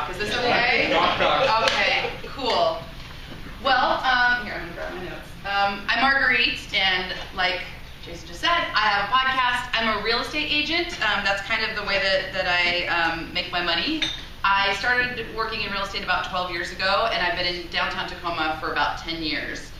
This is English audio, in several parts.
talk. Is this okay? Talk. Okay, cool. Well, here, I'm gonna grab my notes. I'm Marguerite, and like Jason just said, I have a podcast. I'm a real estate agent. That's kind of the way that I make my money. I started working in real estate about 12 years ago, and I've been in downtown Tacoma for about 10 years.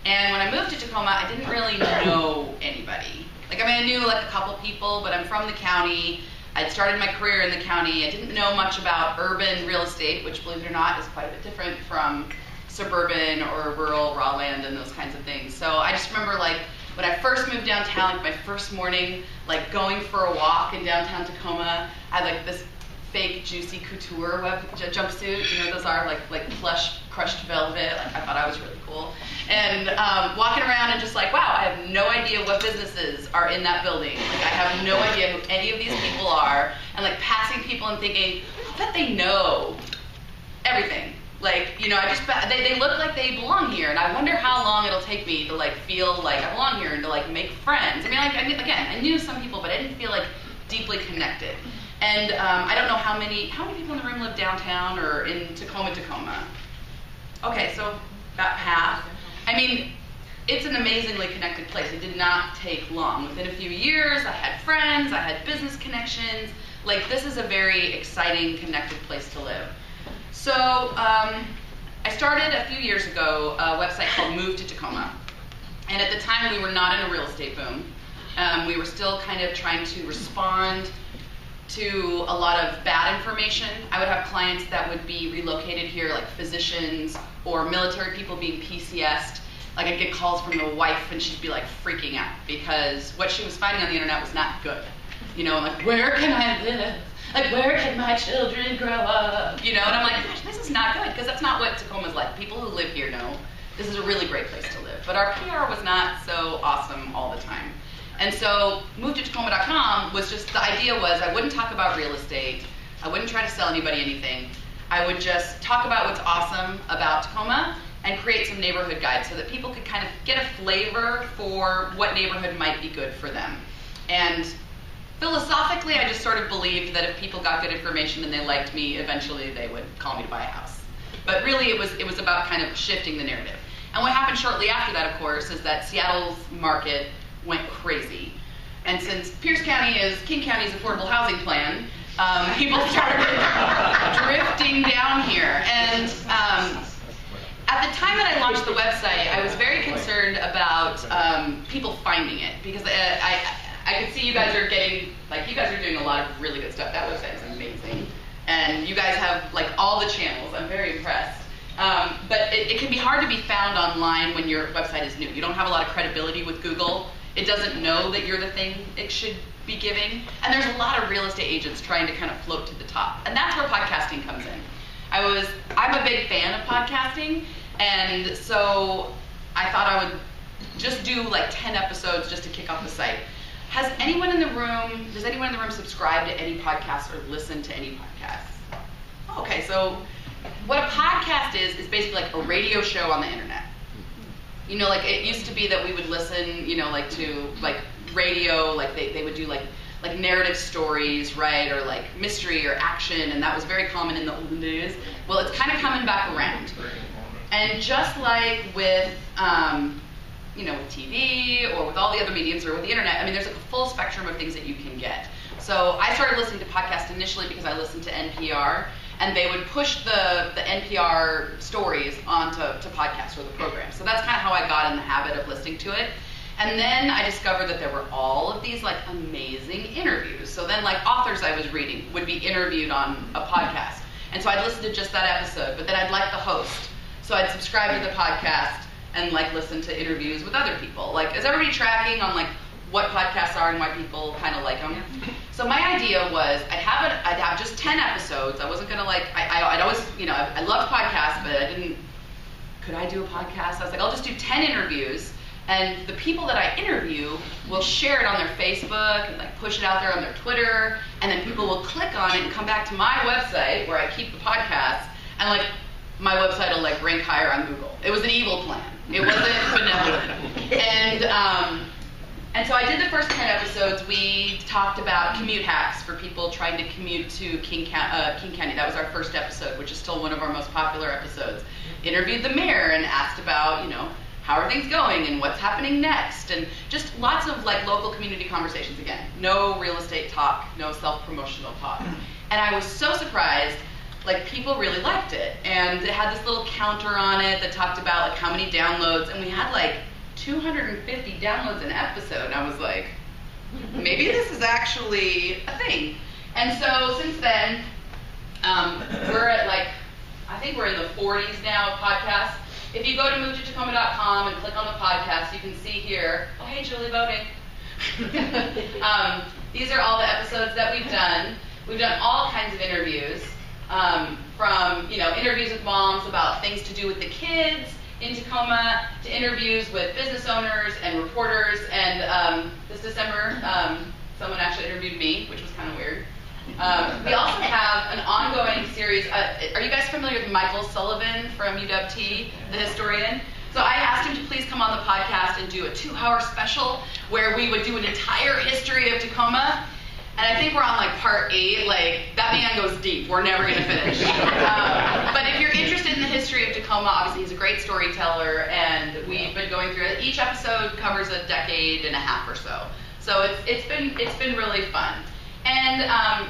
And when I moved to Tacoma, I didn't really know anybody. Like, I mean, I knew like a couple people, but I'm from the county. I'd started my career in the county. I didn't know much about urban real estate, which, believe it or not, is quite a bit different from suburban or rural raw land and those kinds of things. So I just remember, like, when I first moved downtown, like my first morning, like going for a walk in downtown Tacoma, I had like this fake juicy couture jumpsuit. You know what those are? Like plush crushed velvet. Like, I thought I was really cool. And walking around and just like, wow, I have no idea what businesses are in that building. Like, I have no idea who any of these people are. And like passing people and thinking, I bet they know everything. Like, you know, they look like they belong here, and I wonder how long it'll take me to like feel like I belong here and to like make friends. I mean, like, I knew some people, but I didn't feel like deeply connected. And I don't know how many people in the room live downtown or in Tacoma. Okay, so about half. I mean, it's an amazingly connected place. It did not take long. Within a few years, I had friends, I had business connections. Like, this is a very exciting, connected place to live. So I started a few years ago a website called Move to Tacoma. And at the time, we were not in a real estate boom. We were still kind of trying to respond to a lot of bad information. I would have clients that would be relocated here, like physicians or military people being PCS'd. Like, I'd get calls from the wife and she'd be like freaking out because what she was finding on the internet was not good. You know, like, where can I live? Like, where can my children grow up? You know, and I'm like, gosh, this is not good, because that's not what Tacoma's like. People who live here know this is a really great place to live. But our PR was not so awesome all the time. And so MoveToTacoma.com was just, the idea was I wouldn't talk about real estate. I wouldn't try to sell anybody anything. I would just talk about what's awesome about Tacoma and create some neighborhood guides so that people could kind of get a flavor for what neighborhood might be good for them. And philosophically, I just sort of believed that if people got good information and they liked me, eventually they would call me to buy a house. But really, it was about kind of shifting the narrative. And what happened shortly after that, of course, is that Seattle's market went crazy. And since Pierce County is King County's affordable housing plan, people started drifting down here. And at the time that I launched the website, I was very concerned about people finding it, because I could see you guys are doing a lot of really good stuff. That website is amazing. And you guys have like all the channels. I'm very impressed. But it can be hard to be found online when your website is new. You don't have a lot of credibility with Google. It doesn't know that you're the thing it should be giving. And there's a lot of real estate agents trying to kind of float to the top. And that's where podcasting comes in. I'm a big fan of podcasting. And so I thought I would just do like 10 episodes just to kick off the site. Does anyone in the room subscribe to any podcasts or listen to any podcasts? Okay, so what a podcast is basically like a radio show on the internet. You know, like, it used to be that we would listen, you know, like to like radio, like they would do like narrative stories, right, or like mystery or action, and that was very common in the olden days. Well, it's kind of coming back around. And just like with you know, with TV or with all the other mediums or with the internet, I mean, there's like a full spectrum of things that you can get. So I started listening to podcasts initially because I listened to NPR, and they would push the NPR stories onto podcasts or the program. So that's kind of how I got in the habit of listening to it. And then I discovered that there were all of these like amazing interviews. So then like authors I was reading would be interviewed on a podcast. And so I'd listen to just that episode, but then I'd like the host. So I'd subscribe to the podcast and like listen to interviews with other people. Like, is everybody tracking on like what podcasts are and why people kind of like them? So my idea was I'd have just 10 episodes. I wasn't gonna like, I'd always, you know, I loved podcasts, but could I do a podcast? I was like, I'll just do 10 interviews, and the people that I interview will share it on their Facebook and like push it out there on their Twitter, and then people will click on it and come back to my website where I keep the podcast, and like my website will like rank higher on Google. It was an evil plan. It wasn't benevolent. And And so I did the first 10 episodes. We talked about commute hacks for people trying to commute to King County. That was our first episode, which is still one of our most popular episodes. Interviewed the mayor and asked about, how are things going and what's happening next, and just lots of like local community conversations again. No real estate talk, no self-promotional talk. And I was so surprised, like people really liked it. And it had this little counter on it that talked about like how many downloads, and we had like 250 downloads an episode. And I was like, maybe this is actually a thing. And so since then, we're at like, I think we're in the 40s now of podcasts. If you go to movetotacoma.com and click on the podcast, you can see here, oh hey Julie, voting. These are all the episodes that we've done. We've done all kinds of interviews, from interviews with moms about things to do with the kids in Tacoma, to interviews with business owners and reporters, and this December, someone actually interviewed me, which was kind of weird. We also have an ongoing series. Are you guys familiar with Michael Sullivan from UW-T, the historian? So I asked him to please come on the podcast and do a 2-hour special where we would do an entire history of Tacoma. And I think we're on like part 8. Like that man goes deep. We're never gonna finish. But if you're interested in the history of Tacoma, obviously he's a great storyteller, and we've been going through it. Each episode covers a decade and a half or so. So it's been really fun. And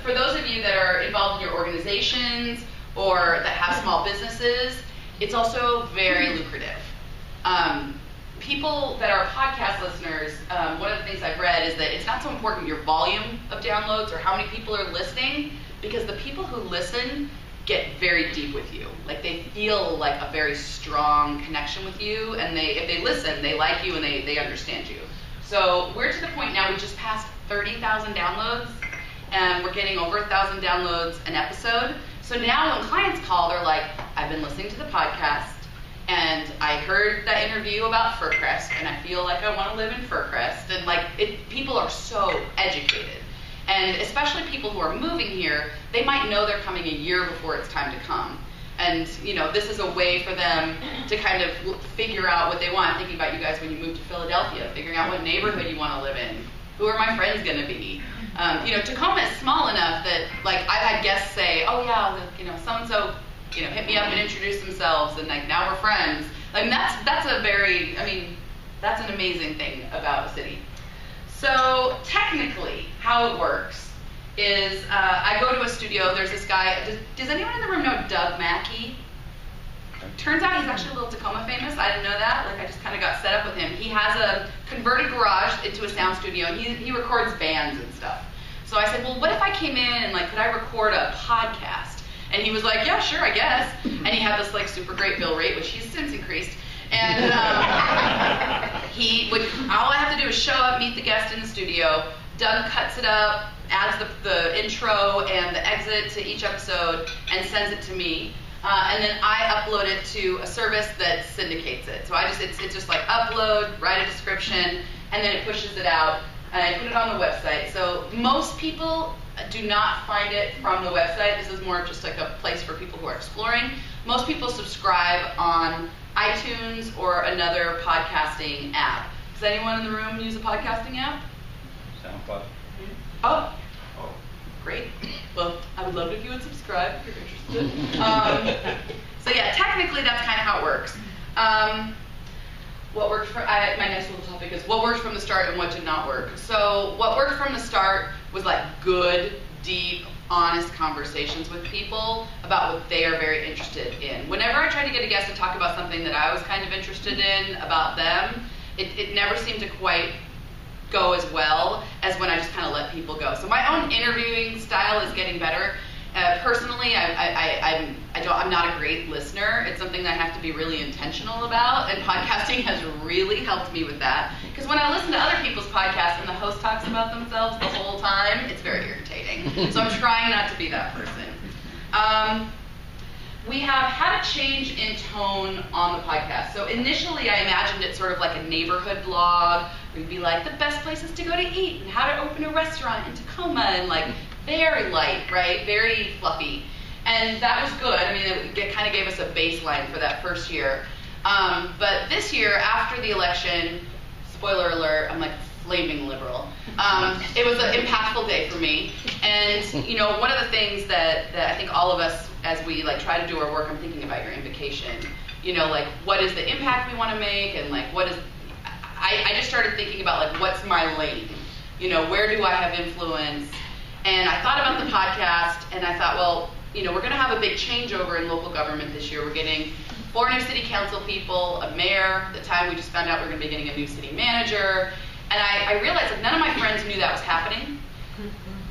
for those of you that are involved in your organizations or that have small businesses, it's also very lucrative. People that are podcast listeners, one of the things I've read is that it's not so important your volume of downloads or how many people are listening, because the people who listen get very deep with you. Like they feel like a very strong connection with you, and if they listen, they like you and they understand you. So we're to the point now, we just passed 30,000 downloads, and we're getting over 1,000 downloads an episode. So now when clients call, they're like, I've been listening to the podcast, and I heard that interview about Furcrest, and I feel like I want to live in Furcrest. And like, people are so educated. And especially people who are moving here, they might know they're coming a year before it's time to come. And this is a way for them to kind of figure out what they want. Thinking about you guys when you move to Philadelphia, figuring out what neighborhood you want to live in. Who are my friends going to be? Tacoma is small enough that like I've had guests say, oh yeah, so-and-so, hit me up and introduce themselves, and like now we're friends. Like that's an amazing thing about a city. So technically, how it works is I go to a studio. There's this guy. Does anyone in the room know Doug Mackey? Turns out he's actually a little Tacoma famous. I didn't know that. Like I just kind of got set up with him. He has a converted garage into a sound studio, and he records bands and stuff. So I said, well, what if I came in and like, could I record a podcast? And he was like, yeah, sure, I guess. And he had this like super great bill rate, which he's since increased. And all I have to do is show up, meet the guest in the studio. Doug cuts it up, adds the intro and the exit to each episode, and sends it to me. And then I upload it to a service that syndicates it. So it's just like upload, write a description, and then it pushes it out, and I put it on the website. So most people do not find it from the website. This is more just like a place for people who are exploring. Most people subscribe on iTunes or another podcasting app. Does anyone in the room use a podcasting app? SoundCloud. Oh, great. Well, I would love it if you would subscribe if you're interested. So yeah, technically that's kind of how it works. What worked my next little topic is what worked from the start and what did not work. So what worked from the start was like good, deep, honest conversations with people about what they are very interested in. Whenever I tried to get a guest to talk about something that I was kind of interested in about them, it never seemed to quite go as well as when I just kind of let people go. So my own interviewing style is getting better. Personally, I'm not a great listener. It's something that I have to be really intentional about, and podcasting has really helped me with that. Because when I listen to other people's podcasts and the host talks about themselves the whole time, it's very irritating. So I'm trying not to be that person. We have had a change in tone on the podcast. So initially I imagined it sort of like a neighborhood blog. We'd be like the best places to go to eat and how to open a restaurant in Tacoma, and like very light, right? Very fluffy. And that was good. I mean, it kind of gave us a baseline for that first year. But this year, after the election, spoiler alert, I'm like flaming liberal. It was an impactful day for me. And, you know, one of the things that I think all of us, as we like try to do our work, I'm thinking about your invocation, you know, like what is the impact we want to make, and like what is, I just started thinking about like what's my lane, you know, where do I have influence? And I thought about the podcast, and I thought, well, you know, we're going to have a big changeover in local government this year. We're getting 4 new city council people, a mayor. At the time, we just found out we're going to be getting a new city manager. And I realized like none of my friends knew that was happening.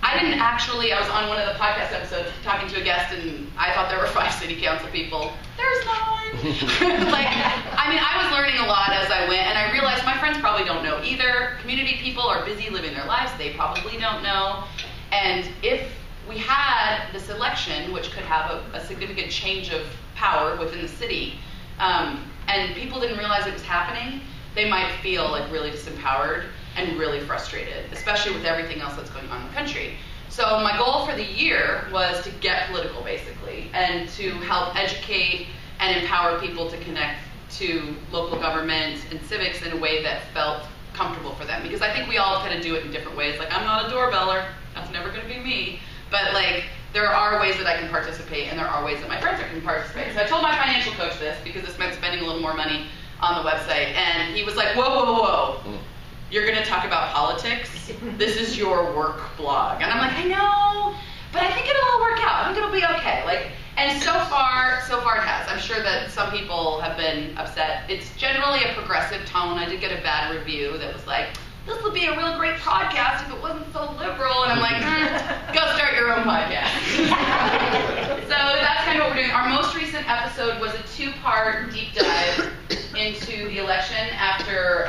I didn't actually, I was on one of the podcast episodes talking to a guest, and I thought there were 5 city council people. There's 9. Like, I mean, I was learning a lot as I went, and I realized my friends probably don't know either. Community people are busy living their lives. They probably don't know. And if we had this election, which could have a significant change of power within the city, and people didn't realize it was happening, they might feel like really disempowered and really frustrated, especially with everything else that's going on in the country. So my goal for the year was to get political, basically, and to help educate and empower people to connect to local government and civics in a way that felt comfortable for them. Because I think we all kind of do it in different ways. Like, I'm not a doorbeller, that's never going to be me. But like, there are ways that I can participate, and there are ways that my friends can participate. So I told my financial coach this, because this meant spending a little more money on the website, and he was like, whoa, whoa, whoa. You're going to talk about politics? This is your work blog. And I'm like, I know, but I think it'll all work out. I think it'll be okay. Like, and so far it has. I'm sure that some people have been upset. It's generally a progressive tone. I did get a bad review that was like, this would be a real great podcast if it wasn't so liberal. And I'm like, go start your own podcast. So that's kind of what we're doing. Our most recent episode was a 2-part deep dive into the election after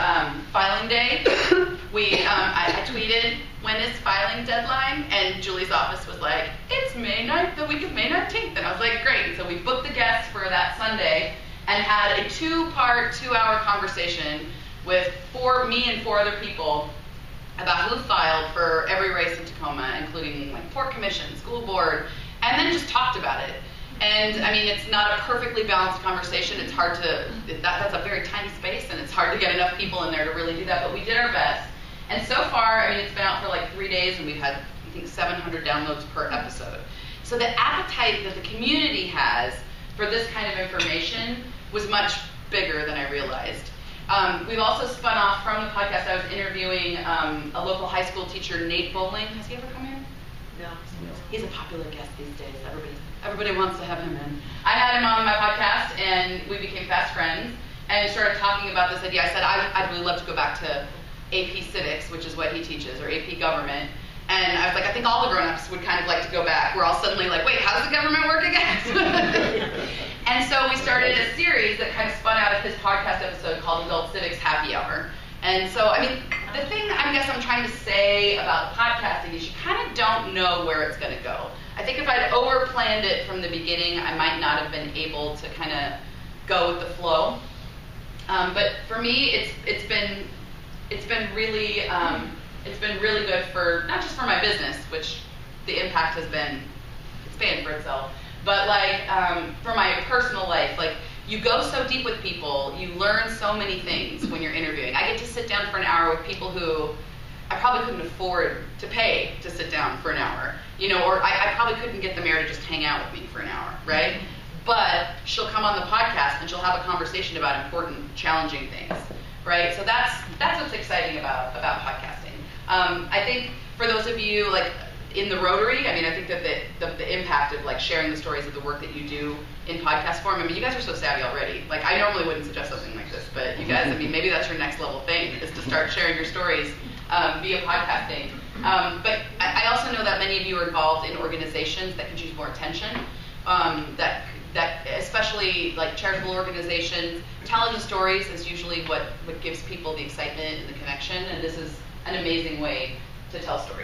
filing day. I tweeted, when is filing deadline? And Julie's office was like, it's May 9th, the week of May 19th. And I was like, great. And so we booked the guests for that Sunday and had a 2-part, 2-hour conversation with me and 4 other people about who filed for every race in Tacoma, including like Port Commission, school board, and then just talked about it. And I mean, it's not a perfectly balanced conversation. It's hard to, that's a very tiny space, and it's hard to get enough people in there to really do that, but we did our best. And so far, I mean, it's been out for like 3 days, and we've had, I think, 700 downloads per episode. So the appetite that the community has for this kind of information was much bigger than I realized. We've also spun off from the podcast. I was interviewing a local high school teacher, Nate Bowling. Has he ever come here? No. He's a popular guest these days. Everybody wants to have him in. I had him on my podcast, and we became fast friends, and we started talking about this idea. I said, I'd really love to go back to AP Civics, which is what he teaches, or AP Government. And I was like, I think all the grown-ups would kind of like to go back. We're all suddenly like, wait, how does the government work again? And so we started a series that kind of spun out of his podcast episode called Adult Civics Happy Hour. And so, I mean, the thing I guess I'm trying to say about podcasting is you kind of don't know where it's going to go. I think if I'd over-planned it from the beginning, I might not have been able to kind of go with the flow. But for me, it's been really good for, not just for my business, which the impact has been, it's paying for itself, but like for my personal life. Like, you go so deep with people, you learn so many things when you're interviewing. I get to sit down for an hour with people who I probably couldn't afford to pay to sit down for an hour, you know, or I probably couldn't get the mayor to just hang out with me for an hour, right? But she'll come on the podcast and she'll have a conversation about important, challenging things, right? So that's what's exciting about podcasting. I think for those of you like in the Rotary, I mean, I think that the impact of like sharing the stories of the work that you do in podcast form, I mean, you guys are so savvy already. Like, I normally wouldn't suggest something like this, but you guys, I mean, maybe that's your next level thing, is to start sharing your stories via podcasting. But I also know that many of you are involved in organizations that could use more attention, that especially like charitable organizations. Telling the stories is usually what gives people the excitement and the connection, and this is an amazing way to tell stories.